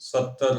70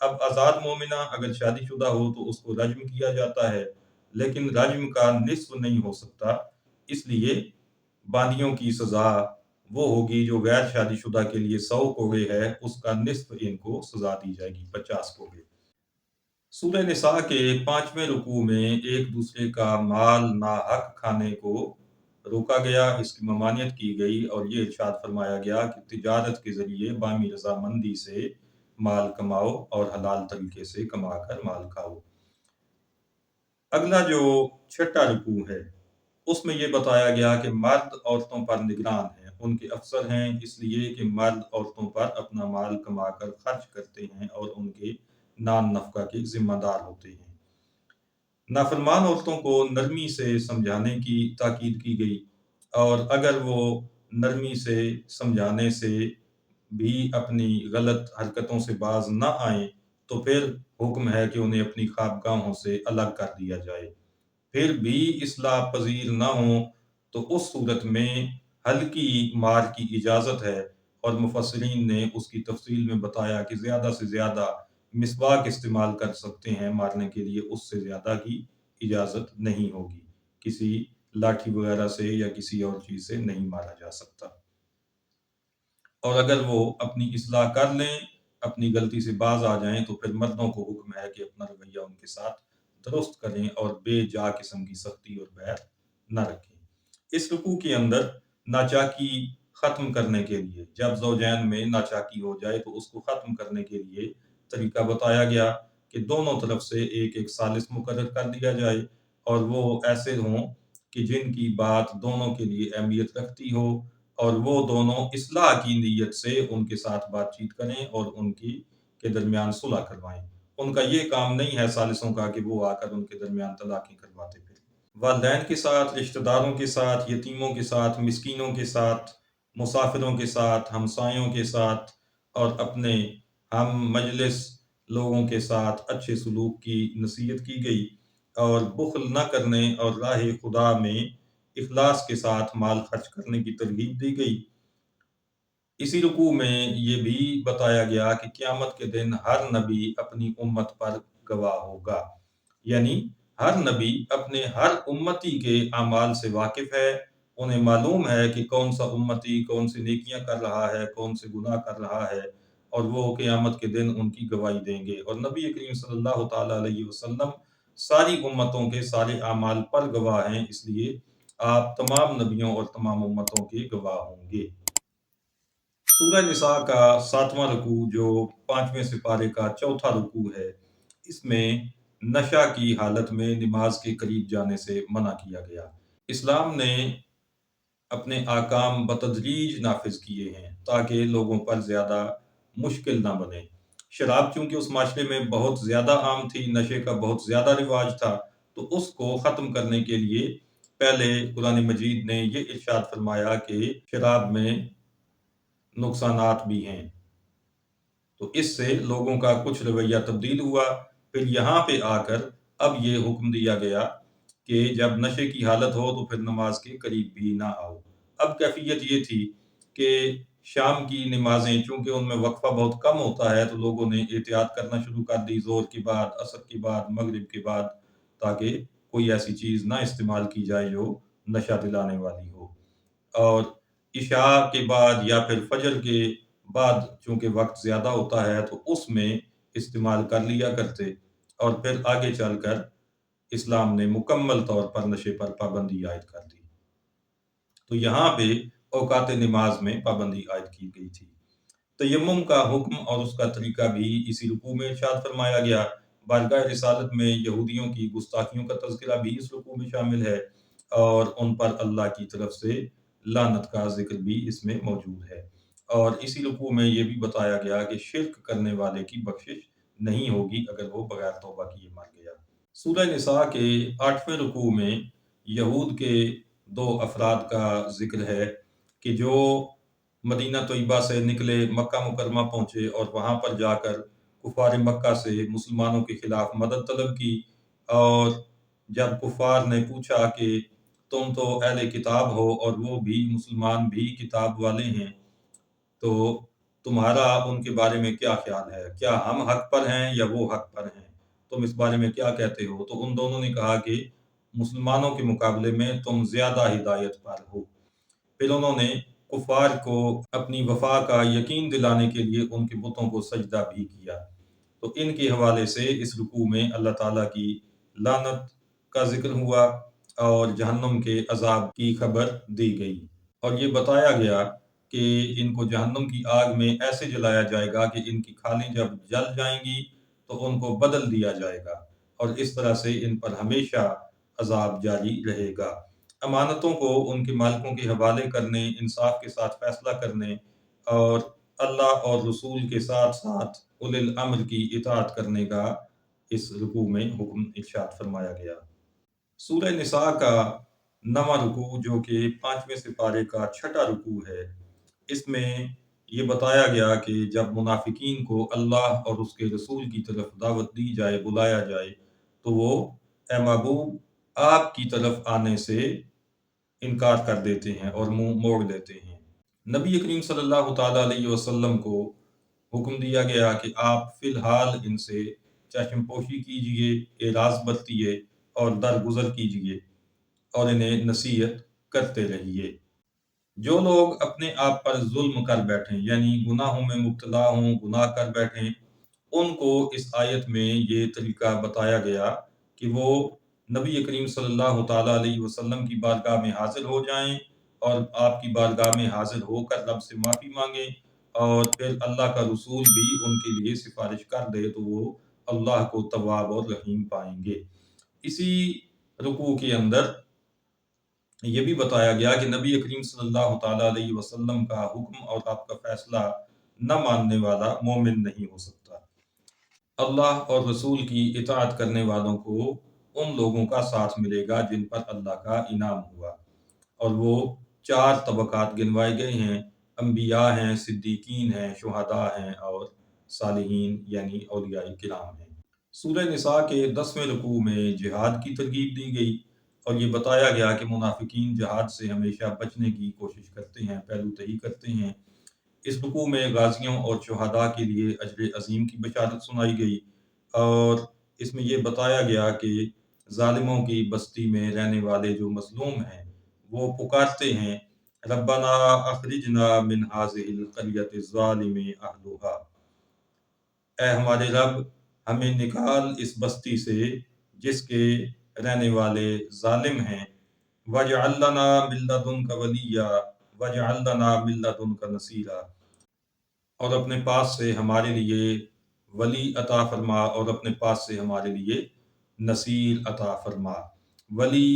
اب آزاد مومنہ اگر شادی شدہ ہو تو اس کو رجم کیا جاتا ہے، لیکن رجم کا نصف نہیں ہو سکتا، اس لیے باندیوں کی سزا وہ ہوگی جو غیر شادی شدہ کے لیے 100 کوڑے ہے، اس کا نصف ان کو سزا دی جائے گی، 50 کوڑے۔ سورہ نساء کے 5ویں رکوع میں ایک دوسرے کا مال ناحق کھانے کو روکا گیا، اس کی ممانعت کی گئی اور یہ ارشاد فرمایا گیا کہ تجارت کے ذریعے باہمی رضامندی سے مال کماؤ اور حلال طریقے سے کما کر مال کھاؤ۔ اگلا جو 6واں رکوع ہے اس میں یہ بتایا گیا کہ مرد عورتوں پر نگران ہیں، ان کے افسر ہیں، اس لیے کہ مرد عورتوں پر اپنا مال کما کر خرچ کرتے ہیں اور ان کے نان نفقہ کے ذمہ دار ہوتے ہیں۔ نافرمان عورتوں کو نرمی سے سمجھانے کی تاکید کی گئی، اور اگر وہ نرمی سے سمجھانے سے بھی اپنی غلط حرکتوں سے باز نہ آئیں تو پھر حکم ہے کہ انہیں اپنی خوابگاہوں سے الگ کر دیا جائے۔ پھر بھی اصلاح پذیر نہ ہوں تو اس صورت میں ہلکی مار کی اجازت ہے، اور مفسرین نے اس کی تفصیل میں بتایا کہ زیادہ سے زیادہ مسواک استعمال کر سکتے ہیں مارنے کے لیے، اس سے زیادہ کی اجازت نہیں ہوگی، کسی لاٹھی وغیرہ سے یا کسی اور چیز سے نہیں مارا جا سکتا۔ اور اگر وہ اپنی اصلاح کر لیں، اپنی غلطی سے باز آ جائیں تو پھر مردوں کو حکم ہے کہ اپنا رویہ ان کے ساتھ درست کریں اور بے جا قسم کی سختی اور بیر نہ رکھیں۔ اس رکوع کے اندر ناچاکی ختم کرنے کے لیے، جب زوجین میں ناچاکی ہو جائے تو اس کو ختم کرنے کے لیے طریقہ بتایا گیا کہ دونوں طرف سے ایک ایک ثالث مقرر کر دیا جائے، اور وہ ایسے ہوں کہ جن کی بات دونوں کے لیے اہمیت رکھتی ہو، اور وہ دونوں اصلاح کی نیت سے ان کے ساتھ بات چیت کریں اور ان کے درمیان صلح کروائیں۔ ان کا یہ کام نہیں ہے ثالثوں کا کہ وہ آ کر ان کے درمیان طلاقیں کرواتے پھریں۔ والدین کے ساتھ، رشتہ داروں کے ساتھ، یتیموں کے ساتھ، مسکینوں کے ساتھ، مسافروں کے ساتھ، ہمسایوں کے ساتھ اور اپنے ہم مجلس لوگوں کے ساتھ اچھے سلوک کی نصیحت کی گئی، اور بخل نہ کرنے اور راہ خدا میں اخلاص کے ساتھ مال خرچ کرنے کی ترغیب دی گئی۔ اسی رکوع میں یہ بھی بتایا گیا کہ قیامت کے دن ہر نبی اپنی امت پر گواہ ہوگا، یعنی ہر نبی اپنے ہر امتی کے اعمال سے واقف ہے، انہیں معلوم ہے کہ کون سا امتی کون سی نیکیاں کر رہا ہے، کون سے گناہ کر رہا ہے، اور وہ قیامت کے دن ان کی گواہی دیں گے۔ اور نبی کریم صلی اللہ تعالیٰ علیہ وسلم ساری امتوں کے سارے اعمال پر گواہ ہیں، اس لیے آپ تمام نبیوں اور تمام امتوں کے گواہ ہوں گے۔ سورہ نساء کا 7واں رکوع جو 5ویں سپارے کا چوتھا رکوع ہے، اس میں نشہ کی حالت میں نماز کے قریب جانے سے منع کیا گیا۔ اسلام نے اپنے احکام بتدریج نافذ کیے ہیں تاکہ لوگوں پر زیادہ مشکل نہ بنے۔ شراب چونکہ اس معاشرے میں بہت زیادہ عام تھی، نشے کا بہت زیادہ رواج تھا، تو اس کو ختم کرنے کے لیے پہلے قرآن مجید نے یہ ارشاد فرمایا کہ شراب میں نقصانات بھی ہیں، تو اس سے لوگوں کا کچھ رویہ تبدیل ہوا۔ پھر یہاں پہ آ کر اب یہ حکم دیا گیا کہ جب نشے کی حالت ہو تو پھر نماز کے قریب بھی نہ آؤ۔ اب کیفیت یہ تھی کہ شام کی نمازیں چونکہ ان میں وقفہ بہت کم ہوتا ہے، تو لوگوں نے احتیاط کرنا شروع کر دی، ظہر کے بعد، عصر کے بعد، مغرب کے بعد، تاکہ کوئی ایسی چیز نہ استعمال کی جائے جو نشہ دلانے والی ہو۔ اور عشاء کے بعد یا پھر فجر کے بعد چونکہ وقت زیادہ ہوتا ہے تو اس میں استعمال کر لیا کرتے، اور پھر آگے چل کر اسلام نے مکمل طور پر نشے پر پابندی عائد کر دی، تو یہاں پہ اوقات نماز میں پابندی عائد کی گئی تھی۔ تیمم کا حکم اور اس کا طریقہ بھی اسی رکوع میں ارشاد فرمایا گیا۔ بارگاہ رسالت میں یہودیوں کی گستاخیوں کا تذکرہ بھی اس رکوع میں شامل ہے، اور ان پر اللہ کی طرف سے لعنت کا ذکر بھی اس میں موجود ہے۔ اور اسی رکوع میں یہ بھی بتایا گیا کہ شرک کرنے والے کی بخشش نہیں ہوگی اگر وہ بغیر توبہ کیے مر گیا۔ سورہ نساء کے 8ویں رکوع میں یہود کے 2 افراد کا ذکر ہے کہ جو مدینہ طیبہ سے نکلے، مکہ مکرمہ پہنچے اور وہاں پر جا کر کفار مکہ سے مسلمانوں کے خلاف مدد طلب کی، اور جب کفار نے پوچھا کہ تم تو اہل کتاب ہو اور وہ بھی مسلمان بھی کتاب والے ہیں، تو تمہارا ان کے بارے میں کیا خیال ہے؟ کیا ہم حق پر ہیں یا وہ حق پر ہیں؟ تم اس بارے میں کیا کہتے ہو؟ تو ان دونوں نے کہا کہ مسلمانوں کے مقابلے میں تم زیادہ ہدایت پر ہو۔ پھر انہوں نے کفار کو اپنی وفا کا یقین دلانے کے لیے ان کے بتوں کو سجدہ بھی کیا۔ تو ان کے حوالے سے اس رکوع میں اللہ تعالیٰ کی لعنت کا ذکر ہوا اور جہنم کے عذاب کی خبر دی گئی، اور یہ بتایا گیا کہ ان کو جہنم کی آگ میں ایسے جلایا جائے گا کہ ان کی کھالیں جب جل جائیں گی تو ان کو بدل دیا جائے گا، اور اس طرح سے ان پر ہمیشہ عذاب جاری رہے گا۔ امانتوں کو ان کے مالکوں کے حوالے کرنے، انصاف کے ساتھ فیصلہ کرنے اور اللہ اور رسول کے ساتھ ساتھ اولی الامر کی اطاعت کرنے کا اس رکوع میں حکم ارشاد فرمایا گیا۔ سورہ نساء کا 9واں رکوع جو کہ 5ویں سپارے کا 6واں رکوع ہے، اس میں یہ بتایا گیا کہ جب منافقین کو اللہ اور اس کے رسول کی طرف دعوت دی جائے، بلایا جائے، تو وہ اے محبوب آپ کی طرف آنے سے انکار کر دیتے ہیں اور منہ موڑ لیتے ہیں۔ نبی کریم صلی اللہ تعالیٰ علیہ وسلم کو حکم دیا گیا کہ آپ فی الحال ان سے چشم پوشی کیجئے، اعراض برتیے اور درگزر کیجئے اور انہیں نصیحت کرتے رہیے۔ جو لوگ اپنے آپ پر ظلم کر بیٹھیں، یعنی گناہوں میں مبتلا ہوں، گناہ کر بیٹھیں، ان کو اس آیت میں یہ طریقہ بتایا گیا کہ وہ نبی کریم صلی اللہ تعالیٰ علیہ وسلم کی بارگاہ میں حاضر ہو جائیں اور آپ کی بارگاہ میں حاضر ہو کر رب سے معافی مانگیں، اور پھر اللہ کا رسول بھی ان کے لیے سفارش کر دے تو وہ اللہ کو تواب اور رحیم پائیں گے۔ اسی رکوع کے اندر یہ بھی بتایا گیا کہ نبی کریم صلی اللہ تعالیٰ علیہ وسلم کا حکم اور آپ کا فیصلہ نہ ماننے والا مومن نہیں ہو سکتا۔ اللہ اور رسول کی اطاعت کرنے والوں کو ان لوگوں کا ساتھ ملے گا جن پر اللہ کا انعام ہوا، اور وہ 4 طبقات گنوائے گئے ہیں: انبیاء ہیں، صدیقین ہیں، شہداء ہیں اور صالحین یعنی اولیاء کرام ہیں۔ سورہ نساء کے 10ویں رکوع میں جہاد کی ترغیب دی گئی اور یہ بتایا گیا کہ منافقین جہاد سے ہمیشہ بچنے کی کوشش کرتے ہیں، پہلو تہی کرتے ہیں۔ اس رکوع میں غازیوں اور شہداء کے لیے اجر عظیم کی بشارت سنائی گئی، اور اس میں یہ بتایا گیا کہ ظالموں کی بستی میں رہنے والے جو مظلوم ہیں وہ پکارتے ہیں ربنا اخرجنا من هذه القرية الظالم اهلها، اے ہمارے رب ہمیں نکال اس بستی سے جس کے رہنے والے ظالم ہیں، وَاجْعَلْ لَنَا مِن لَّدُنكَ وَلِيًّا وَاجْعَلْ لَنَا مِن لَّدُنكَ نَصِيرًا، اور اپنے پاس سے ہمارے لیے ولی عطا فرما اور اپنے پاس سے ہمارے لیے نصیر عطا فرما۔ ولی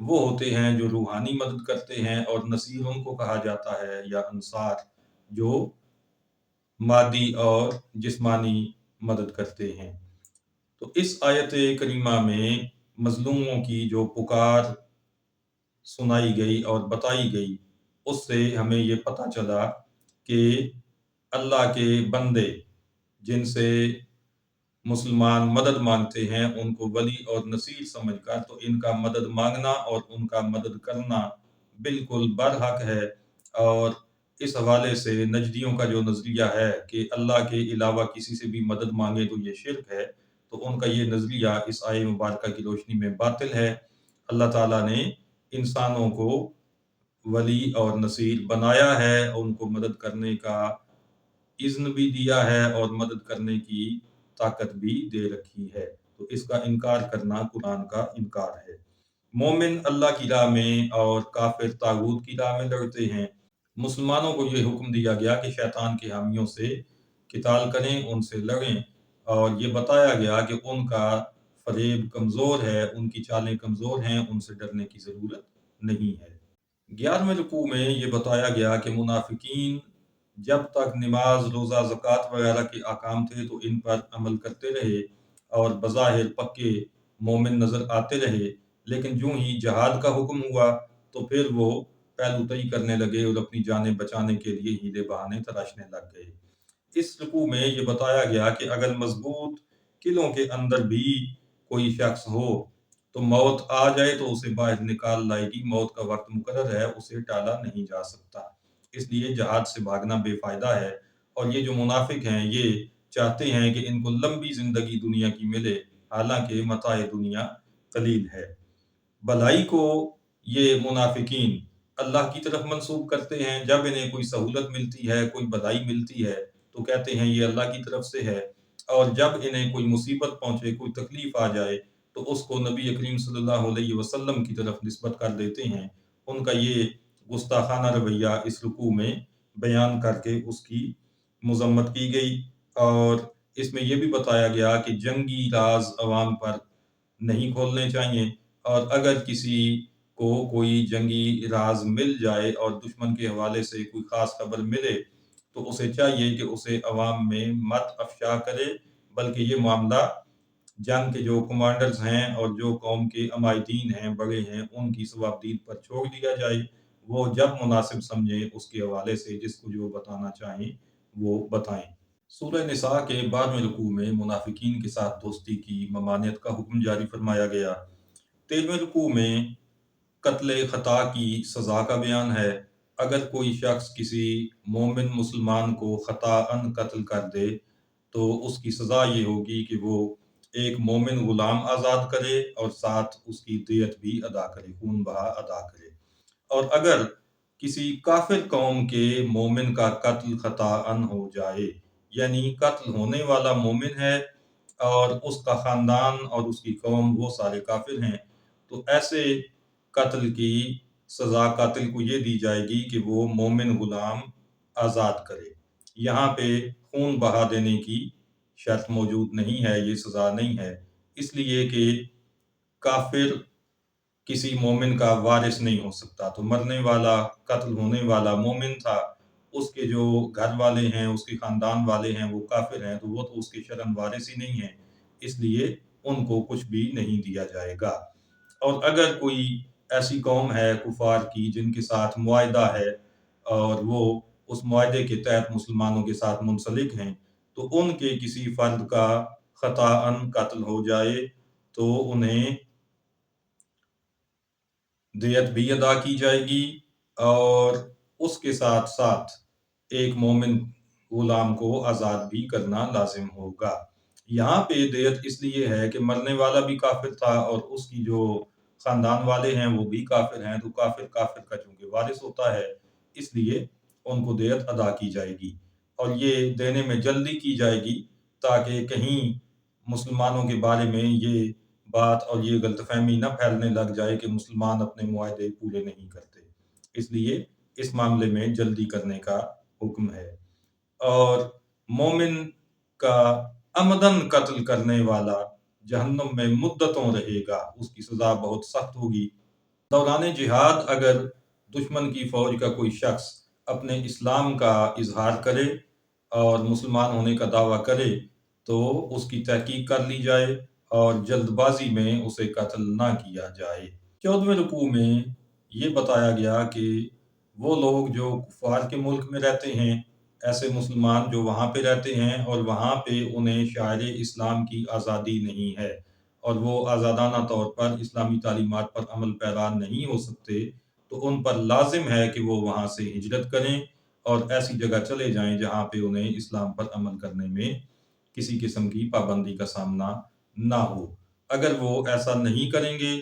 وہ ہوتے ہیں جو روحانی مدد کرتے ہیں، اور نصیر ان کو کہا جاتا ہے یا انصار جو مادی اور جسمانی مدد کرتے ہیں۔ تو اس آیت کریمہ میں مظلوموں کی جو پکار سنائی گئی اور بتائی گئی، اس سے ہمیں یہ پتہ چلا کہ اللہ کے بندے جن سے مسلمان مدد مانگتے ہیں ان کو ولی اور نصیر سمجھ کر تو ان کا مدد مانگنا اور ان کا مدد کرنا بالکل برحق ہے، اور اس حوالے سے نجدیوں کا جو نظریہ ہے کہ اللہ کے علاوہ کسی سے بھی مدد مانگے تو یہ شرک ہے، تو ان کا یہ نظریہ اس آیہ مبارکہ کی روشنی میں باطل ہے۔ اللہ تعالیٰ نے انسانوں کو ولی اور نصیر بنایا ہے، ان کو مدد کرنے کا اذن بھی دیا ہے اور مدد کرنے کی طاقت بھی دے رکھی ہے، تو اس کا انکار کرنا قرآن کا انکار ہے۔ مومن اللہ کی راہ میں اور کافر طاغوت کی راہ میں لڑتے ہیں۔ مسلمانوں کو یہ حکم دیا گیا کہ شیطان کے حامیوں سے قتال کریں، ان سے لڑیں، اور یہ بتایا گیا کہ ان کا فریب کمزور ہے، ان کی چالیں کمزور ہیں، ان سے ڈرنے کی ضرورت نہیں ہے۔ 11ویں رکوع میں یہ بتایا گیا کہ منافقین جب تک نماز، روزہ، زکوٰۃ وغیرہ کے احکام تھے تو ان پر عمل کرتے رہے اور بظاہر پکے مومن نظر آتے رہے، لیکن جو ہی جہاد کا حکم ہوا تو پھر وہ پہلو تہی کرنے لگے اور اپنی جانیں بچانے کے لیے ہیلے بہانے تراشنے لگ گئے۔ اس رکوع میں یہ بتایا گیا کہ اگر مضبوط قلعوں کے اندر بھی کوئی شخص ہو تو موت آ جائے تو اسے باہر نکال لائے گی، موت کا وقت مقرر ہے، اسے ٹالا نہیں جا سکتا، اس لیے جہاد سے بھاگنا بے فائدہ ہے، اور یہ جو منافق ہیں یہ چاہتے ہیں کہ ان کو لمبی زندگی دنیا کی ملے، حالانکہ متاع دنیا قلیل ہے۔ بھلائی کو یہ منافقین اللہ کی طرف منسوب کرتے ہیں، جب انہیں کوئی سہولت ملتی ہے، کوئی بھلائی ملتی ہے تو کہتے ہیں یہ اللہ کی طرف سے ہے، اور جب انہیں کوئی مصیبت پہنچے، کوئی تکلیف آ جائے تو اس کو نبی کریم صلی اللہ علیہ وسلم کی طرف نسبت کر دیتے ہیں۔ ان کا یہ گستاخانہ رویہ اس رکوع میں بیان کر کے اس کی مذمت کی گئی، اور اس میں یہ بھی بتایا گیا کہ جنگی راز عوام پر نہیں کھولنے چاہیے، اور اگر کسی کو کوئی جنگی راز مل جائے اور دشمن کے حوالے سے کوئی خاص خبر ملے تو اسے چاہیے کہ اسے عوام میں مت افشا کرے، بلکہ یہ معاملہ جنگ کے جو کمانڈرز ہیں اور جو قوم کے عمائدین ہیں، بڑے ہیں، ان کی ثوابدید پر چھوڑ دیا جائے، وہ جب مناسب سمجھیں اس کے حوالے سے جس کو جو بتانا چاہیں وہ بتائیں۔ سورہ نساء کے 12ویں رکوع میں منافقین کے ساتھ دوستی کی ممانعت کا حکم جاری فرمایا گیا۔ 13ویں رکوع میں قتل خطا کی سزا کا بیان ہے۔ اگر کوئی شخص کسی مومن مسلمان کو خطاً قتل کر دے تو اس کی سزا یہ ہوگی کہ وہ ایک مومن غلام آزاد کرے اور ساتھ اس کی دیت بھی ادا کرے، خون بہا ادا کرے۔ اور اگر کسی کافر قوم کے مومن کا قتل خطاً ہو جائے، یعنی قتل ہونے والا مومن ہے اور اس کا خاندان اور اس کی قوم وہ سارے کافر ہیں، تو ایسے قتل کی سزا قاتل کو یہ دی جائے گی کہ وہ مومن غلام آزاد کرے۔ یہاں پہ خون بہا دینے کی شرط موجود نہیں ہے، یہ سزا نہیں ہے، اس لیے کہ کافر کسی مومن کا وارث نہیں ہو سکتا، تو مرنے والا، قتل ہونے والا مومن تھا، اس کے جو گھر والے ہیں، اس کے خاندان والے ہیں وہ کافر ہیں، تو وہ تو اس کے شرعاً وارث ہی نہیں ہیں، اس لیے ان کو کچھ بھی نہیں دیا جائے گا۔ اور اگر کوئی ایسی قوم ہے کفار کی جن کے ساتھ معاہدہ ہے اور وہ اس معاہدے کے تحت مسلمانوں کے ساتھ منسلک ہیں، تو ان کے کسی فرد کا خطاً قتل ہو جائے تو انہیں دیت بھی ادا کی جائے گی، اور اس کے ساتھ ساتھ ایک مومن غلام کو آزاد بھی کرنا لازم ہوگا۔ یہاں پہ دیت اس لیے ہے کہ مرنے والا بھی کافر تھا اور اس کی جو خاندان والے ہیں وہ بھی کافر ہیں، تو کافر کا چونکہ وارث ہوتا ہے، اس لیے ان کو دیت ادا کی جائے گی، اور یہ دینے میں جلدی کی جائے گی تاکہ کہیں مسلمانوں کے بارے میں یہ بات اور یہ غلط فہمی نہ پھیلنے لگ جائے کہ مسلمان اپنے معاہدے پورے نہیں کرتے، اس لیے اس معاملے میں جلدی کرنے کا حکم ہے۔ اور مومن کا عمدن قتل کرنے والا جہنم میں مدتوں رہے گا، اس کی سزا بہت سخت ہوگی۔ دوران جہاد اگر دشمن کی فوج کا کوئی شخص اپنے اسلام کا اظہار کرے اور مسلمان ہونے کا دعویٰ کرے تو اس کی تحقیق کر لی جائے اور جلد بازی میں اسے قتل نہ کیا جائے۔ 14ویں رکوع میں یہ بتایا گیا کہ وہ لوگ جو کفار کے ملک میں رہتے ہیں، ایسے مسلمان جو وہاں پہ رہتے ہیں اور وہاں پہ انہیں شاعر اسلام کی آزادی نہیں ہے اور وہ آزادانہ طور پر اسلامی تعلیمات پر عمل پیرا نہیں ہو سکتے، تو ان پر لازم ہے کہ وہ وہاں سے ہجرت کریں اور ایسی جگہ چلے جائیں جہاں پہ انہیں اسلام پر عمل کرنے میں کسی قسم کی پابندی کا سامنا نہ ہو۔ اگر وہ ایسا نہیں کریں گے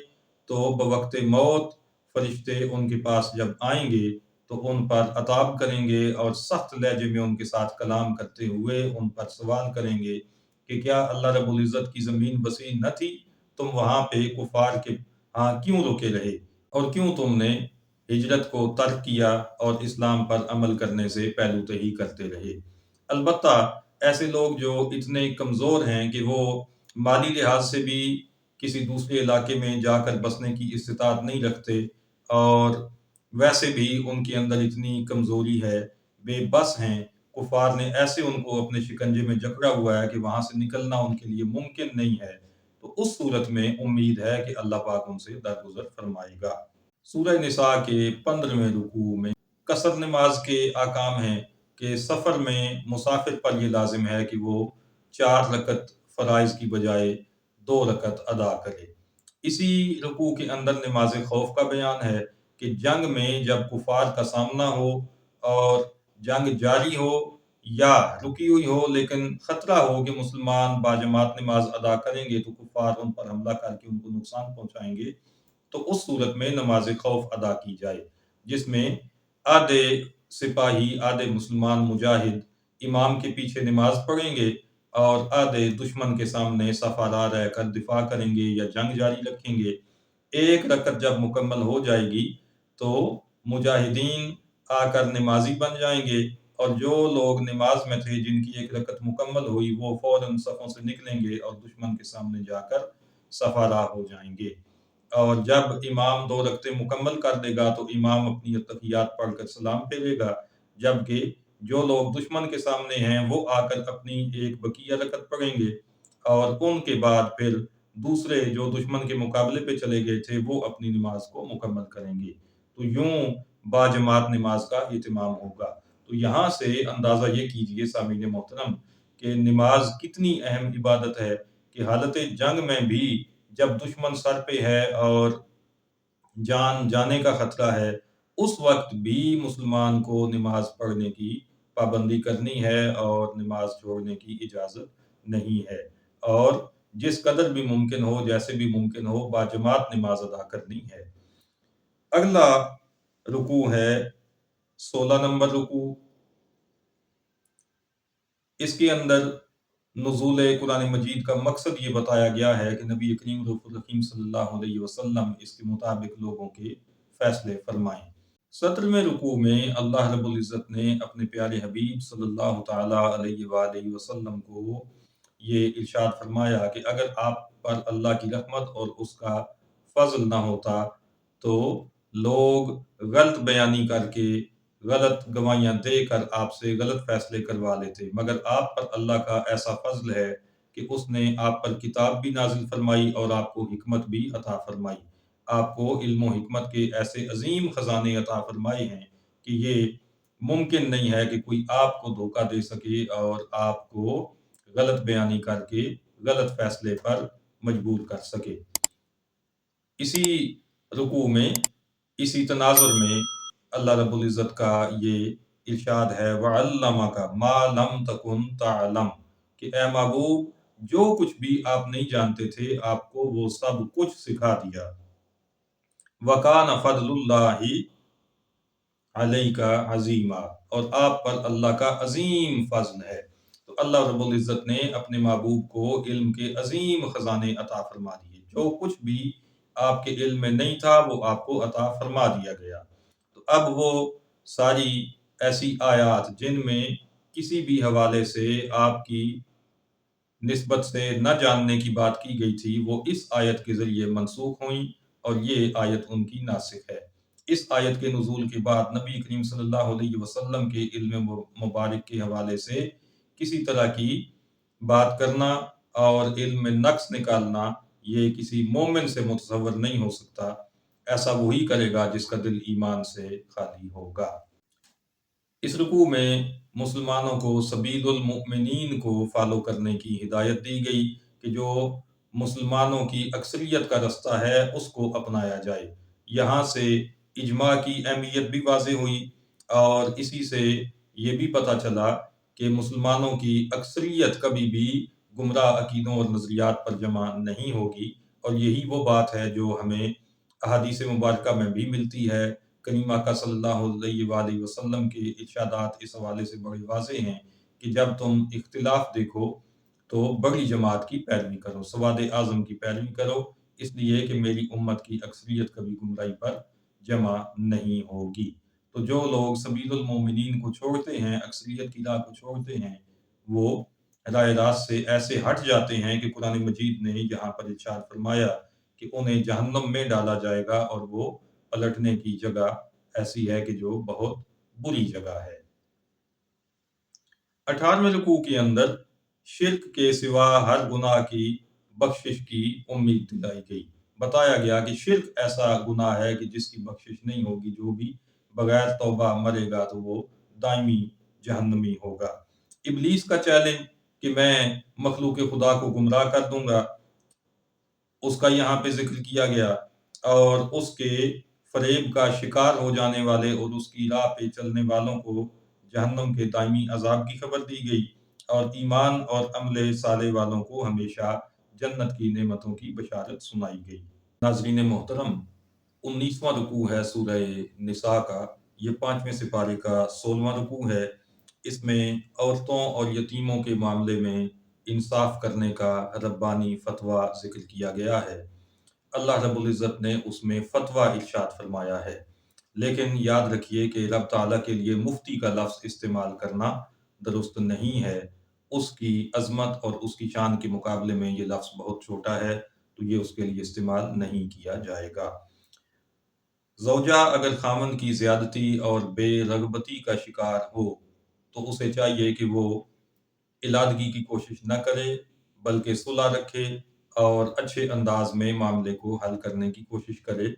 تو بوقت موت فرشتے ان کے پاس جب آئیں گے تو ان پر عتاب کریں گے اور سخت لہجے میں ان کے ساتھ کلام کرتے ہوئے ان پر سوال کریں گے کہ کیا اللہ رب العزت کی زمین وسیع نہ تھی، تم وہاں پہ کفار کے ہاں کیوں رکے رہے، اور کیوں تم نے ہجرت کو ترک کیا اور اسلام پر عمل کرنے سے پہلو تہی کرتے رہے۔ البتہ ایسے لوگ جو اتنے کمزور ہیں کہ وہ مالی لحاظ سے بھی کسی دوسرے علاقے میں جا کر بسنے کی استطاعت نہیں رکھتے اور ویسے بھی ان کے اندر اتنی کمزوری ہے، بے بس ہیں، کفار نے ایسے ان کو اپنے شکنجے میں جکڑا ہوا ہے کہ وہاں سے نکلنا ان کے لیے ممکن نہیں ہے، تو اس صورت میں امید ہے کہ اللہ پاک ان سے درگزر فرمائے گا۔ سورہ نساء کے 15ویں رکوع میں قصر نماز کے احکام ہیں کہ سفر میں مسافر پر یہ لازم ہے کہ وہ 4 رکعت فرائض کی بجائے 2 رکعت ادا کرے۔ اسی رکوع کے اندر نماز خوف کا بیان ہے کہ جنگ میں جب کفار کا سامنا ہو اور جنگ جاری ہو یا رکی ہوئی ہو لیکن خطرہ ہو کہ مسلمان باجماعت نماز ادا کریں گے تو کفار ان پر حملہ کر کے ان کو نقصان پہنچائیں گے، تو اس صورت میں نماز خوف ادا کی جائے، جس میں آدھے سپاہی آدھے مسلمان مجاہد امام کے پیچھے نماز پڑھیں گے اور آدھے دشمن کے سامنے صف آرا رہ کر دفاع کریں گے یا جنگ جاری رکھیں گے۔ ایک رکعت جب مکمل ہو جائے گی تو مجاہدین آ کر نمازی بن جائیں گے، اور جو لوگ نماز میں تھے جن کی ایک رکعت مکمل ہوئی وہ فوراً صفوں سے نکلیں گے اور دشمن کے سامنے جا کر صف آرا ہو جائیں گے۔ اور جب امام 2 رکعتیں مکمل کر دے گا تو امام اپنی اتحیات پڑھ کر سلام پھیرے گا، جبکہ جو لوگ دشمن کے سامنے ہیں وہ آ کر اپنی ایک بقیہ رکعت پڑھیں گے، اور ان کے بعد پھر دوسرے جو دشمن کے مقابلے پہ چلے گئے تھے وہ اپنی نماز کو مکمل کریں گے۔ تو یوں باجماعت نماز کا اہتمام ہوگا۔ تو یہاں سے اندازہ یہ کیجئے سامعین محترم کہ نماز کتنی اہم عبادت ہے کہ حالت جنگ میں بھی جب دشمن سر پہ ہے اور جان جانے کا خطرہ ہے، اس وقت بھی مسلمان کو نماز پڑھنے کی پابندی کرنی ہے اور نماز چھوڑنے کی اجازت نہیں ہے، اور جس قدر بھی ممکن ہو جیسے بھی ممکن ہو باجماعت نماز ادا کرنی ہے۔ اگلا رکوع ہے 16 نمبر رکوع۔ اس کے اندر نزول قرآن مجید کا مقصد یہ بتایا گیا ہے کہ نبی کریم رؤوف الرحیم صلی اللہ علیہ وسلم اس کے مطابق لوگوں کے فیصلے فرمائیں۔ 17ویں رکوع میں اللہ رب العزت نے اپنے پیارے حبیب صلی اللہ تعالیٰ علیہ وآلہ وسلم کو یہ ارشاد فرمایا کہ اگر آپ پر اللہ کی رحمت اور اس کا فضل نہ ہوتا تو لوگ غلط بیانی کر کے غلط گواہیاں دے کر آپ سے غلط فیصلے کروا لیتے، مگر آپ پر اللہ کا ایسا فضل ہے کہ اس نے آپ پر کتاب بھی نازل فرمائی اور آپ کو حکمت بھی عطا فرمائی، آپ کو علم و حکمت کے ایسے عظیم خزانے عطا فرمائے ہیں کہ یہ ممکن نہیں ہے کہ کوئی آپ کو دھوکہ دے سکے اور آپ کو غلط بیانی کر کے غلط فیصلے پر مجبور کر سکے۔ اسی رکوع میں اسی تناظر میں اللہ رب العزت کا یہ ارشاد ہے وَعَلَّمَكَ مَا لَمْ تَكُنْ تَعْلَمْ کہ اے محبوب جو کچھ بھی آپ نہیں جانتے تھے آپ کو وہ سب کچھ سکھا دیا۔ وَكَانَ فَضْلُ اللَّهِ عَلَيْكَ عَظِيمًا اور آپ پر اللہ کا عظیم فضل ہے۔ تو اللہ رب العزت نے اپنے محبوب کو علم کے عظیم خزانے عطا فرما دیے، جو کچھ بھی آپ کے علم میں نہیں تھا وہ آپ کو عطا فرما دیا گیا۔ تو اب وہ ساری ایسی آیات جن میں کسی بھی حوالے سے آپ کی نسبت سے نہ جاننے کی بات کی گئی تھی وہ اس آیت کے ذریعے منسوخ ہوئیں اور یہ آیت ان کی ناسخ ہے۔ اس آیت کے نزول کے بعد نبی کریم صلی اللہ علیہ وسلم کے علم مبارک کے حوالے سے کسی طرح کی بات کرنا اور علم میں نقص نکالنا یہ کسی مومن سے متصور نہیں ہو سکتا، ایسا وہی کرے گا جس کا دل ایمان سے خالی ہوگا۔ اس رکوع میں مسلمانوں کو سبیل المؤمنین کو فالو کرنے کی ہدایت دی گئی کہ جو مسلمانوں کی اکثریت کا رستہ ہے اس کو اپنایا جائے۔ یہاں سے اجماع کی اہمیت بھی واضح ہوئی اور اسی سے یہ بھی پتہ چلا کہ مسلمانوں کی اکثریت کبھی بھی گمراہ عقیدوں اور نظریات پر جمع نہیں ہوگی، اور یہی وہ بات ہے جو ہمیں احادیث مبارکہ میں بھی ملتی ہے۔ کریم آقا صلی اللہ علیہ وآلہ وسلم کے ارشادات اس حوالے سے بڑے واضح ہیں کہ جب تم اختلاف دیکھو تو بڑی جماعت کی پیروی کرو، سواد اعظم کی پیروی کرو، اس لیے کہ میری امت کی اکثریت کبھی گمراہی پر جمع نہیں ہوگی۔ تو جو لوگ سبیل المومنین کو چھوڑتے ہیں، اکثریت کی راہ کو چھوڑتے ہیں، وہ راہ راست سے ایسے ہٹ جاتے ہیں کہ قرآن مجید نے یہاں پر ارشاد فرمایا کہ انہیں جہنم میں ڈالا جائے گا اور وہ پلٹنے کی جگہ ایسی ہے کہ جو بہت بری جگہ ہے۔ 18ویں رکوع کے اندر شرک کے سوا ہر گناہ کی بخشش کی امید دلائی گئی۔ بتایا گیا کہ شرک ایسا گناہ ہے کہ جس کی بخشش نہیں ہوگی، جو بھی بغیر توبہ مرے گا تو وہ دائمی جہنمی ہوگا۔ ابلیس کا چیلنج کہ میں مخلوق خدا کو گمراہ کر دوں گا، اس کا یہاں پہ ذکر کیا گیا، اور اس کے فریب کا شکار ہو جانے والے اور اس کی راہ پہ چلنے والوں کو جہنم کے دائمی عذاب کی خبر دی گئی اور ایمان اور عمل صالح والوں کو ہمیشہ جنت کی نعمتوں کی بشارت سنائی گئی۔ ناظرین محترم، 19واں رکوع ہے سورہ نساء کا، یہ 5ویں سپارے کا 16واں رکوع ہے۔ اس میں عورتوں اور یتیموں کے معاملے میں انصاف کرنے کا ربانی فتویٰ ذکر کیا گیا ہے۔ اللہ رب العزت نے اس میں فتویٰ ارشاد فرمایا ہے، لیکن یاد رکھیے کہ رب تعالیٰ کے لیے مفتی کا لفظ استعمال کرنا درست نہیں ہے۔ اس کی عظمت اور اس کی شان کے مقابلے میں یہ لفظ بہت چھوٹا ہے، تو یہ اس کے لیے استعمال نہیں کیا جائے گا۔ زوجہ اگر خاوند کی زیادتی اور بے رغبتی کا شکار ہو تو اسے چاہیے کہ وہ علادگی کی کوشش نہ کرے، بلکہ صلح رکھے اور اچھے انداز میں معاملے کو حل کرنے کی کوشش کرے،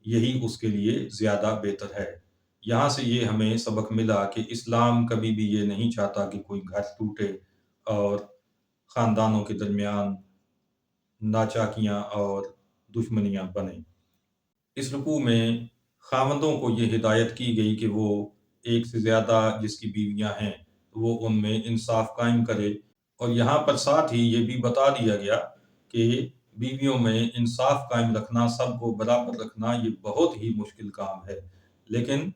یہی اس کے لیے زیادہ بہتر ہے۔ یہاں سے یہ ہمیں سبق ملا کہ اسلام کبھی بھی یہ نہیں چاہتا کہ کوئی گھر ٹوٹے اور خاندانوں کے درمیان ناچاکیاں اور دشمنیاں بنیں۔ اس رکوع میں خاوندوں کو یہ ہدایت کی گئی کہ وہ ایک سے زیادہ جس کی بیویاں ہیں وہ ان میں انصاف قائم کرے، اور یہاں پر ساتھ ہی یہ بھی بتا دیا گیا کہ بیویوں میں انصاف قائم رکھنا، سب کو برابر رکھنا، یہ بہت ہی مشکل کام ہے، لیکن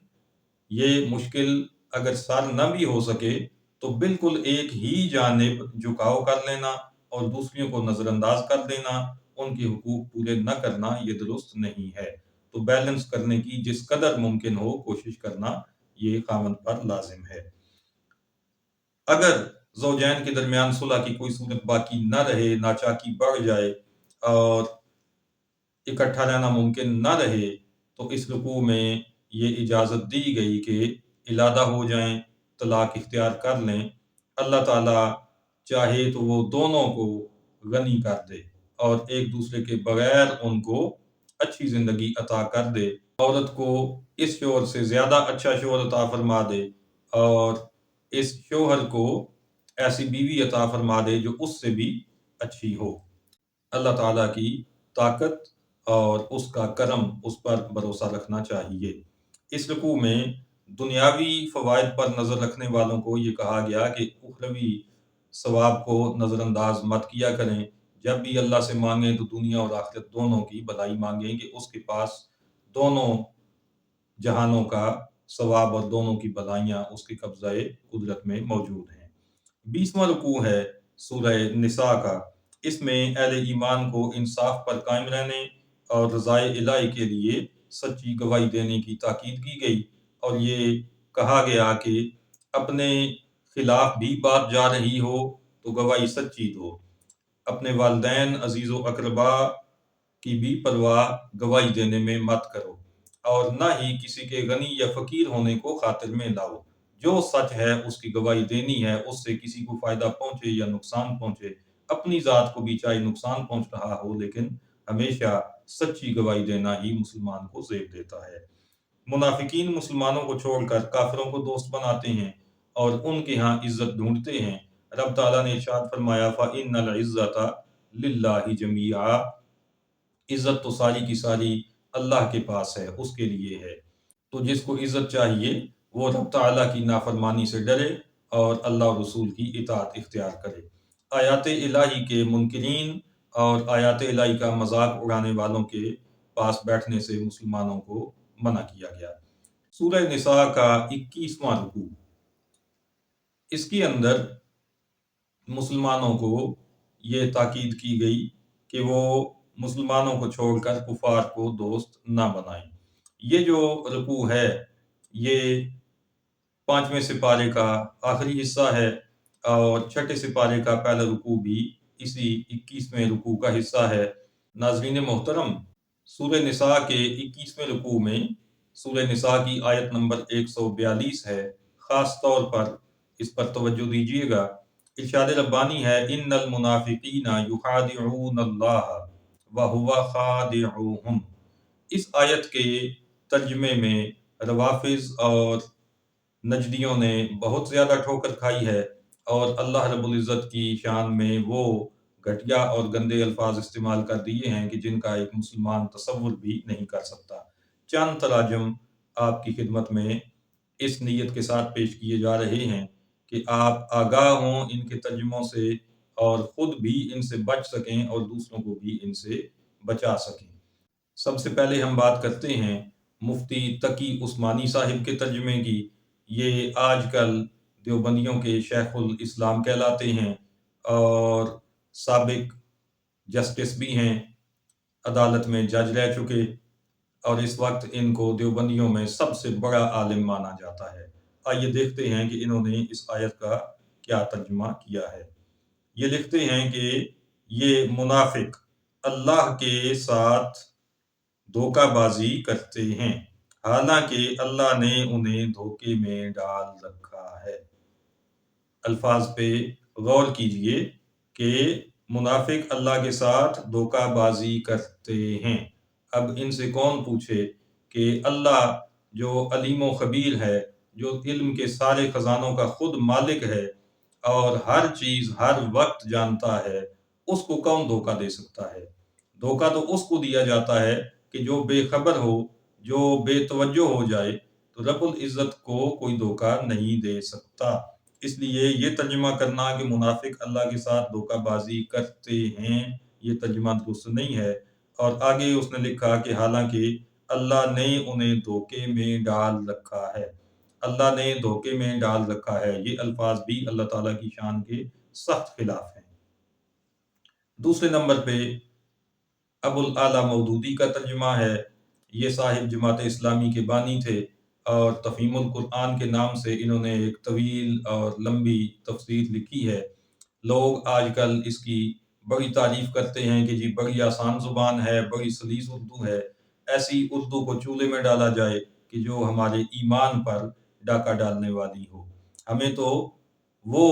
یہ مشکل اگر سر نہ بھی ہو سکے تو بالکل ایک ہی جانب جھکاؤ کر لینا اور دوسریوں کو نظر انداز کر دینا، ان کے حقوق پورے نہ کرنا، یہ درست نہیں ہے۔ تو بیلنس کرنے کی جس قدر ممکن ہو کوشش کرنا یہ خاوند پر لازم ہے۔ اگر زوجین کے درمیان صلح کی کوئی صورت باقی نہ رہے، ناچاکی بڑھ جائے اور اکٹھا رہنا ممکن نہ رہے، تو اس رکوع میں یہ اجازت دی گئی کہ علادہ ہو جائیں، طلاق اختیار کر لیں۔ اللہ تعالیٰ چاہے تو وہ دونوں کو غنی کر دے اور ایک دوسرے کے بغیر ان کو اچھی زندگی عطا کر دے، عورت کو اس شوہر سے زیادہ اچھا شوہر عطا فرما دے اور اس شوہر کو ایسی بیوی عطا فرما دے جو اس سے بھی اچھی ہو۔ اللہ تعالیٰ کی طاقت اور اس کا کرم، اس پر بھروسہ رکھنا چاہیے۔ اس رکوع میں دنیاوی فوائد پر نظر رکھنے والوں کو یہ کہا گیا کہ اخروی ثواب کو نظر انداز مت کیا کریں۔ جب بھی اللہ سے مانگیں تو دنیا اور آخرت دونوں کی بھلائی مانگیں کہ اس کے پاس دونوں جہانوں کا ثواب اور دونوں کی بھلائیاں اس کے قبضہ قدرت میں موجود ہیں۔ 20واں رکوع ہے سورہ نساء کا۔ اس میں اہل ایمان کو انصاف پر قائم رہنے اور رضائے الہی کے لیے سچی گواہی دینے کی تاکید کی گئی، اور یہ کہا گیا کہ اپنے خلاف بھی بات جا رہی ہو تو گواہی سچی دو، اپنے والدین، عزیز و اقربا کی بھی پرواہ گواہی دینے میں مت کرو، اور نہ ہی کسی کے غنی یا فقیر ہونے کو خاطر میں لاؤ۔ جو سچ ہے اس کی گواہی دینی ہے، اس سے کسی کو فائدہ پہنچے یا نقصان پہنچے، اپنی ذات کو بھی چاہے نقصان پہنچ رہا ہو، لیکن ہمیشہ سچی گواہی دینا ہی مسلمان کو زیب دیتا ہے۔ منافقین مسلمانوں کو چھوڑ کر کافروں کو دوست بناتے ہیں اور ان کے ہاں عزت ڈھونڈتے ہیں۔ رب تعالیٰ نے ارشاد فرمایا فَإِنَّ الْعِزَّةَ لِلَّهِ جَمِيعًا، عزت تو ساری کی ساری اللہ کے پاس ہے، اس کے لیے ہے۔ تو جس کو عزت چاہیے وہ رب تعالیٰ کی نافرمانی سے ڈرے اور اللہ اور رسول کی اطاعت اختیار کرے۔ آیات الہی کے منکرین اور آیات الہی کا مذاق اڑانے والوں کے پاس بیٹھنے سے مسلمانوں کو منع کیا گیا۔ سورہ نساء کا 21واں رکوع، اس کے اندر مسلمانوں کو یہ تاکید کی گئی کہ وہ مسلمانوں کو چھوڑ کر کفار کو دوست نہ بنائیں۔ یہ جو رکوع ہے یہ 5ویں سپارے کا آخری حصہ ہے اور چھٹے سپارے کا پہلا رکوع بھی اسی 21ویں رکوع کا حصہ ہے۔ ناظرین محترم، سورہ نساء کے 21ویں رکوع میں سورہ نساء کی آیت نمبر 142 ہے، خاص طور پر اس پر توجہ دیجیے گا۔ ارشاد ربانی ہے ان المنافقین یخادعون اللہ وہو خادعوہم۔ اس آیت کے ترجمے میں روافض اور نجدیوں نے بہت زیادہ ٹھوکر کھائی ہے اور اللہ رب العزت کی شان میں وہ گھٹیا اور گندے الفاظ استعمال کر دیے ہیں کہ جن کا ایک مسلمان تصور بھی نہیں کر سکتا۔ چند تراجم آپ کی خدمت میں اس نیت کے ساتھ پیش کیے جا رہے ہیں کہ آپ آگاہ ہوں ان کے ترجموں سے اور خود بھی ان سے بچ سکیں اور دوسروں کو بھی ان سے بچا سکیں۔ سب سے پہلے ہم بات کرتے ہیں مفتی تقی عثمانی صاحب کے ترجمے کی۔ یہ آج کل دیوبندیوں کے شیخ الاسلام کہلاتے ہیں اور سابق جسٹس بھی ہیں، عدالت میں جج رہ چکے، اور اس وقت ان کو دیوبندیوں میں سب سے بڑا عالم مانا جاتا ہے۔ آئیے دیکھتے ہیں کہ انہوں نے اس آیت کا کیا ترجمہ کیا ہے۔ یہ لکھتے ہیں کہ یہ منافق اللہ کے ساتھ دھوکہ بازی کرتے ہیں، حالانکہ اللہ نے انہیں دھوکے میں ڈال رکھا ہے۔ الفاظ پہ غور کیجئے کہ منافق اللہ کے ساتھ دھوکہ بازی کرتے ہیں۔ اب ان سے کون پوچھے کہ اللہ جو علیم و خبیر ہے، جو علم کے سارے خزانوں کا خود مالک ہے اور ہر چیز ہر وقت جانتا ہے، اس کو کون دھوکہ دے سکتا ہے؟ دھوکہ تو اس کو دیا جاتا ہے کہ جو بے خبر ہو، جو بے توجہ ہو جائے، تو رب العزت کو کوئی دھوکہ نہیں دے سکتا۔ اس لیے یہ ترجمہ کرنا کہ منافق اللہ کے ساتھ دھوکہ بازی کرتے ہیں، یہ ترجمہ درست نہیں ہے۔ اور آگے اس نے لکھا کہ حالانکہ اللہ نے انہیں دھوکے میں ڈال رکھا ہے، اللہ نے دھوکے میں ڈال رکھا ہے، یہ الفاظ بھی اللہ تعالیٰ کی شان کے سخت خلاف ہیں۔ دوسرے نمبر پہ ابو الاعلیٰ مودودی کا ترجمہ ہے۔ یہ صاحب جماعت اسلامی کے بانی تھے اور تفہیم القرآن کے نام سے انہوں نے ایک طویل اور لمبی تفسیر لکھی ہے۔ لوگ آج کل اس کی بڑی تعریف کرتے ہیں کہ جی بڑی آسان زبان ہے، بڑی سلیس اردو ہے، ایسی اردو کو چولہے میں ڈالا جائے کہ جو ہمارے ایمان پر ڈاکہ ڈالنے والی ہو۔ ہمیں تو وہ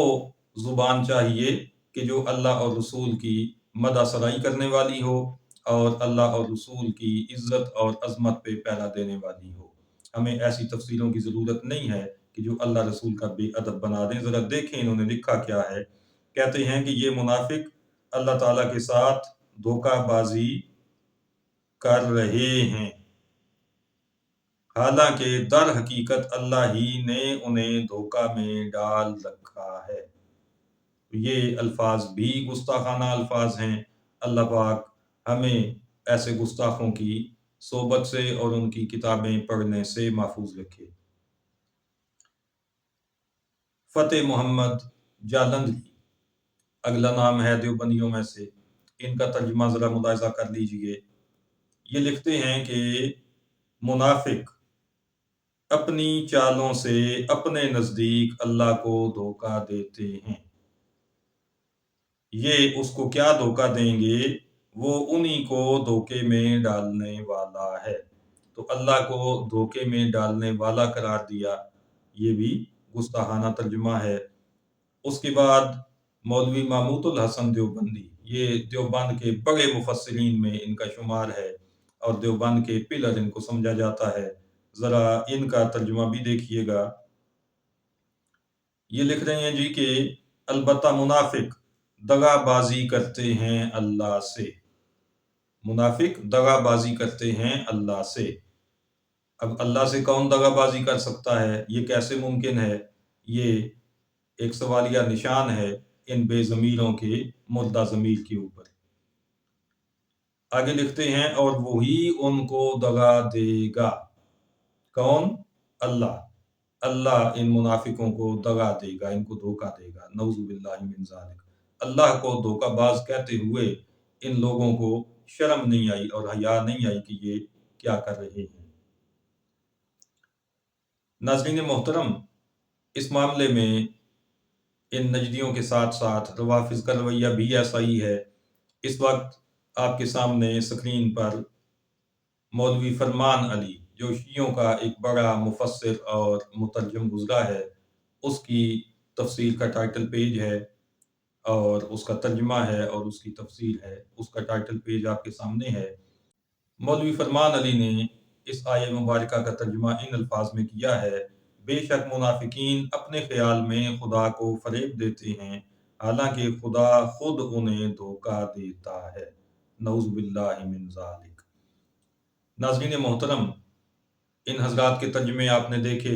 زبان چاہیے کہ جو اللہ اور رسول کی مدح سرائی کرنے والی ہو اور اللہ اور رسول کی عزت اور عظمت پہ پہرا دینے والی ہو۔ ہمیں ایسی تفسیروں کی ضرورت نہیں ہے کہ جو اللہ رسول کا بے ادب بنا دیں۔ ذرا دیکھیں انہوں نے لکھا کیا ہے۔ کہتے ہیں کہ یہ منافق اللہ تعالیٰ کے ساتھ دھوکہ بازی کر رہے ہیں، حالانکہ در حقیقت اللہ ہی نے انہیں دھوکہ میں ڈال رکھا ہے۔ یہ الفاظ بھی گستاخانہ الفاظ ہیں۔ اللہ پاک ہمیں ایسے گستاخوں کی صحبت سے اور ان کی کتابیں پڑھنے سے محفوظ رکھے۔ فتح محمد جالندھری اگلا نام ہے دیوبندیوں میں سے۔ ان کا ترجمہ ذرا ملاحظہ کر لیجئے۔ یہ لکھتے ہیں کہ منافق اپنی چالوں سے اپنے نزدیک اللہ کو دھوکہ دیتے ہیں۔ یہ اس کو کیا دھوکہ دیں گے؟ وہ انہی کو دھوکے میں ڈالنے والا ہے۔ تو اللہ کو دھوکے میں ڈالنے والا قرار دیا، یہ بھی گستاخانہ ترجمہ ہے۔ اس کے بعد مولوی محمود الحسن دیوبندی، یہ دیوبند کے بڑے مفسرین میں ان کا شمار ہے اور دیوبند کے پلر ان کو سمجھا جاتا ہے۔ ذرا ان کا ترجمہ بھی دیکھیے گا۔ یہ لکھ رہے ہیں جی کہ البتہ منافق دغا بازی کرتے ہیں اللہ سے۔ منافق دغا بازی کرتے ہیں اللہ سے۔ اب اللہ سے کون دغا بازی کر سکتا ہے؟ یہ کیسے ممکن ہے؟ یہ ایک سوالیہ نشان ہے ان بے ضمیروں کے مردہ ضمیر کے اوپر۔ آگے لکھتے ہیں اور وہی ان کو دغا دے گا۔ کون؟ اللہ۔ اللہ ان منافقوں کو دغا دے گا، ان کو دھوکہ دے گا۔ نعوذ باللہ من ذالک۔ اللہ کو دھوکہ باز کہتے ہوئے ان لوگوں کو شرم نہیں آئی اور حیا نہیں آئی کہ یہ کیا کر رہے ہیں۔ ناظرین محترم، اس معاملے میں ان نجدیوں کے ساتھ ساتھ روافض کا رویہ بھی ایسا ہی ہے۔ اس وقت آپ کے سامنے سکرین پر مولوی فرمان علی، جو شیعوں کا ایک بڑا مفسر اور مترجم گزرا ہے، اس کی تفسیر کا ٹائٹل پیج ہے اور اس کا ترجمہ ہے اور اس کی تفسیر ہے۔ اس کا ٹائٹل پیج آپ کے سامنے ہے۔ مولوی فرمان علی نے اس آیہ مبارکہ کا ترجمہ ان الفاظ میں کیا ہے: بے شک منافقین اپنے خیال میں خدا کو فریب دیتے ہیں، حالانکہ خدا خود انہیں دھوکہ دیتا ہے۔ نعوذ باللہ من ذالک۔ ناظرین محترم، ان حضرات کے ترجمے آپ نے دیکھے۔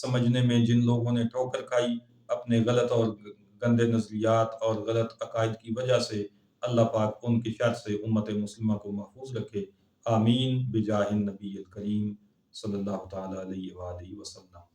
سمجھنے میں جن لوگوں نے ٹھوکر کھائی اپنے غلط اور گندے نظریات اور غلط عقائد کی وجہ سے، اللہ پاک ان کی شر سے امت مسلمہ کو محفوظ رکھے۔ آمین بجاہ النبی الکریم صلی اللہ تعالی علیہ وآلہ وسلم۔